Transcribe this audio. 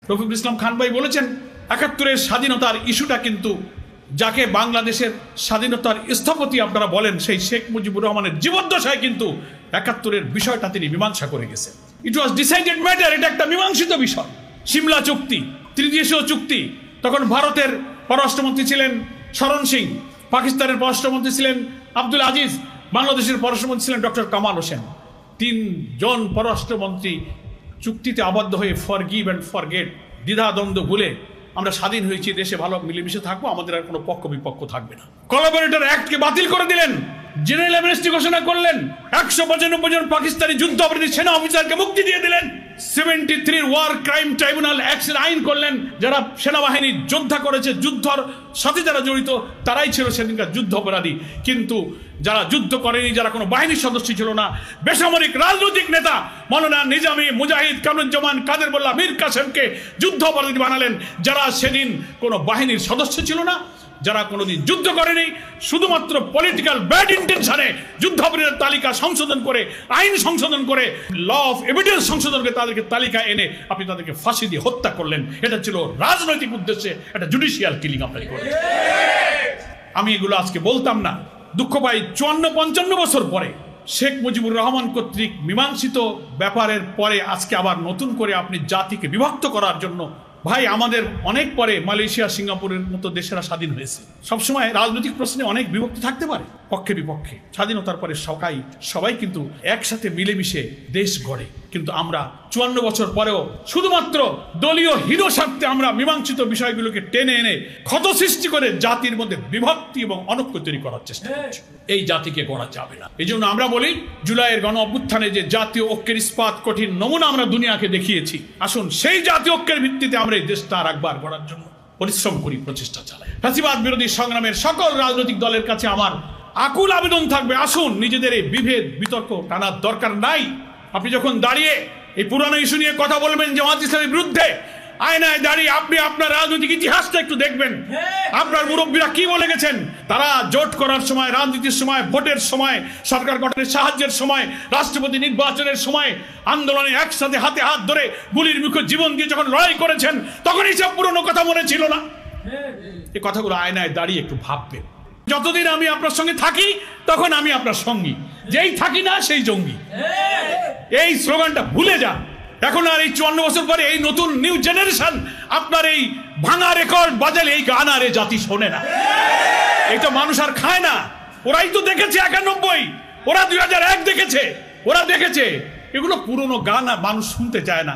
রফিকুল ইসলাম খান ভাই বলেছেন ৭১-এর স্বাধীনতার ইস্যুটা কিন্তু যাকে বাংলাদেশের স্বাধীনতার স্থপতি আপনারা বলেন সেই শেখ মুজিবুর রহমানের জীবদ্দশায় কিন্তু ৭১-এর বিষয়টা তিনি মীমাংসা করে গেছেন। ইট ওয়াজ ডিসাইডেড ম্যাটার, এটা একটা মীমাংসিত বিষয়। সিমলা চুক্তি, ত্রিদেশীয় চুক্তি, তখন ভারতের পররাষ্ট্রমন্ত্রী ছিলেন শরণ সিং, পাকিস্তানের পররাষ্ট্রমন্ত্রী ছিলেন আব্দুল আজিজ, বাংলাদেশের পররাষ্ট্রমন্ত্রী ছিলেন ডক্টর কামাল হোসেন। ৩ জন পররাষ্ট্রমন্ত্রী চুক্তিতে আবদ্ধ হয়ে ফরগিভ অ্যান্ড ফরগেট, দ্বিধাদ্বন্দ্ব ভুলে আমরা স্বাধীন হয়েছি, দেশে ভালো মিলেমিশে থাকবো, আমাদের আর কোনো পক্ষ বিপক্ষ থাকবে না। কোলাবরেটর অ্যাক্টকে বাতিল করে দিলেন, জেনারেল অ্যামনেস্টি ঘোষণা করলেন, ১৯৫ জন পাকিস্তানি যুদ্ধ অপরাধী সেনা অফিসারকে মুক্তি দিয়ে দিলেন, 73 ওয়ার ক্রাইম ট্রাইব্যুনাল অ্যাক্টের আইন করলেন। যারা সেনাবাহিনী যোদ্ধা করেছে, যুদ্ধর সাথে যারা জড়িত তারাই ছিল সেদিনকার যুদ্ধ অপরাধী। কিন্তু যারা যুদ্ধ করেনি, যারা কোনো বাহিনীর সদস্য ছিল না, বেসামরিক রাজনৈতিক নেতা মৌলানা নিজামী, মুজাহিদ, কামরুজ্জামান, কাদের মোল্লা, মীর কাসেমকে যুদ্ধ অপরাধী বানালেন, যারা সেদিন কোনো বাহিনীর সদস্য ছিল না, যারা কোনোদিন যুদ্ধ করেনি, শুধুমাত্র পলিটিক্যাল ব্যাড ইন্টেনশনে যুদ্ধ অপরাধীর তালিকা সংশোধন করে, আইন সংশোধন করে, ল অফ এভিডেন্স সংশোধন করে তাদেরকে তালিকা এনে আপনি তাদেরকে ফাঁসি দিয়ে হত্যা করলেন। এটা ছিল রাজনৈতিক উদ্দেশ্যে একটা জুডিশিয়াল কিলিং আপনারা করেছেন। আমি এগুলো আজকে বলতাম না, দুঃখ পাই 54-55 বছর পরে শেখ মুজিবুর রহমান কর্তৃক মীমাংসিত ব্যাপারের পরে আজকে আবার নতুন করে আপনি জাতিকে বিভক্ত করার জন্য। ভাই, আমাদের অনেক পরে মালয়েশিয়া, সিঙ্গাপুরের মতো দেশেরা স্বাধীন হয়েছে। সবসময় রাজনৈতিক প্রশ্নে অনেক বিভক্তি থাকতে পারে, পক্ষে বিপক্ষে। স্বাধীনতার পরে সবাই কিন্তু একসাথে মিলেমিশে দেশ গড়ে। কিন্তু আমরা 54 বছর পরেও শুধুমাত্র দলীয় হিরো স্বার্থে আমরা মীমাংসিত বিষয়গুলোকে টেনে এনে ক্ষত সৃষ্টি করে জাতির মধ্যে বিভক্তি এবং অনৈক্য তৈরি করার চেষ্টা করছি। এই জাতিকে গড়া যাবে না। এই জন্য আমরা বলি, জুলাইয়ের গণ অভ্যুত্থানে যে জাতীয় ঐক্যের ইস্পাত কঠিন নমুনা আমরা দুনিয়াকে দেখিয়েছি, আসুন সেই জাতীয় ঐক্যের ভিত্তিতে আমরা এই দেশটা আর একবার গড়ার জন্য পরিশ্রম করি, প্রচেষ্টা চালাই। ফ্যাসিবাদ বিরোধী সংগ্রামের সকল রাজনৈতিক দলের কাছে আমার আকুল আবেদন থাকবে, আসুন নিজেদের এই বিভেদ বিতর্ক টানার দরকার নাই। আপনি যখন দাঁড়িয়ে এই পুরানো ইস্যু নিয়ে কথা বলবেন জামাত ইসলামের বিরুদ্ধে, আয়নায় দাঁড়িয়ে আপনি আপনার রাজনৈতিক ইতিহাসটা একটু দেখবেন। আপনার মুরব্বীরা কি বলে গেছেন? তারা জোট করার সময়, রাজনীতির সময়, ভোটের সময়, সরকার গঠনের সাহায্যের সময়, রাষ্ট্রপতি নির্বাচনের সময়, আন্দোলনে একসাথে হাতে হাত ধরে গুলির মুখে জীবন দিয়ে যখন লড়াই করেছেন, তখন এইসব পুরনো কথা মনে ছিল না। এই কথাগুলো আয়নায় দাঁড়িয়ে একটু ভাববেন। যতদিন আমি আপনার সঙ্গে থাকি তখন আমি আপনার সঙ্গী, যেই থাকি না সেই জঙ্গি। এই স্লোগানটা ভুলে যান। এখন আর এই 54 বছর পরে এই নতুন নিউ জেনারেশন আপনার এই ভাঙা রেকর্ড বাজালে এই গান আর এই জাতি শোনে না। এটা মানুষ আর খায় না। ওরাই তো দেখেছে 91, ওরা 2001 দেখেছে, ওরা দেখেছে। এগুলো পুরনো গান আর মানুষ শুনতে চায় না।